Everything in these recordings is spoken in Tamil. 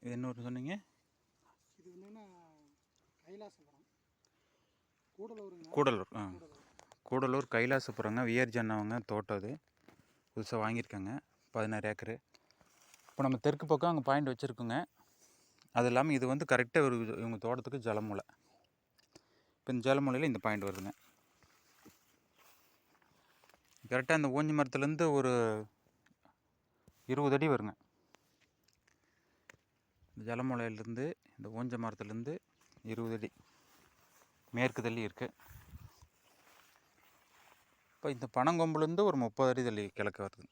இது என்ன ஊர் சொன்னீங்க? இது என்னன்னா கைலாசபுரம், கூடலூருங்க. கூடலூர். கூடலூர் கைலாசபுரங்க. விஆர்ஜி அண்ணாவங்க தோட்டம். அது புதுசாக வாங்கியிருக்காங்க, 16 ஏக்கரு. இப்போ நம்ம தெற்கு பக்கம் அங்கே பாயிண்ட் வச்சுருக்குங்க. அது இல்லாமல் இது வந்து கரெக்டாக ஒரு இவங்க தோட்டத்துக்கு ஜலமூலை. இப்போ இந்த ஜலமூலையில் இந்த பாயிண்ட் வருதுங்க. கரெக்டாக இந்த ஊஞ்சி மரத்துலேருந்து ஒரு 20 அடி வருங்க. இந்த ஜலமூலையிலேருந்து இந்த ஊஞ்ச மரத்துலேருந்து 20 அடி மேற்கு தள்ளி இருக்குது. இப்போ இந்த பனங்கொம்புலேருந்து ஒரு 30 அடி தள்ளி கிழக்கு வருது.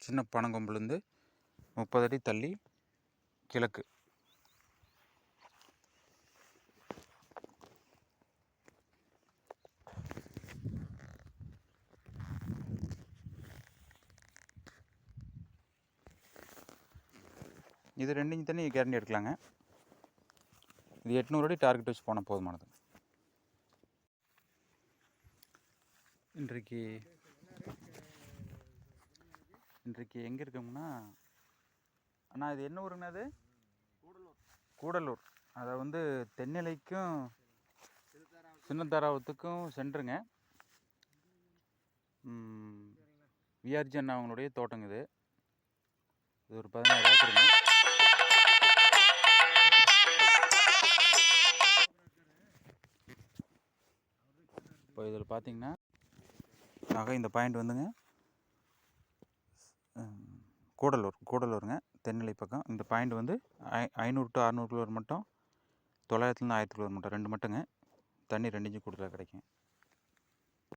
சின்ன பனங்கொம்புலேருந்து 30 அடி தள்ளி கிழக்கு. இது 2 இன்ச் தண்ணி கேரண்டி எடுக்கலாங்க. இது 800 அடி டார்கெட் வச்சு போனால் போதுமானது. இன்றைக்கு எங்கே இருக்கோம்னா, அண்ணா இது என்ன ஊருங்கண்ணா? அது கூடலூர். அதை வந்து தென்னிலைக்கும் சின்னத்தாராவத்துக்கும் சென்றுங்க. விஆர்ஜி அண்ணா அவங்களுடைய தோட்டங்க. இது ஒரு 16 ஏக்கருங்க. இப்போ இதில் பார்த்தீங்கன்னா இந்த பாயிண்ட் வந்துங்க கூடலூருங்க, தென்னிலை பக்கம். இந்த பாயிண்ட் வந்து 500 to 600 கிலோமீட்டர் மட்டும், 900 to 1000 கிலோமீட்டர் 2 மட்டுங்க. தண்ணி 2 இன்ச்சு கொடுத்தா கிடைக்கும்.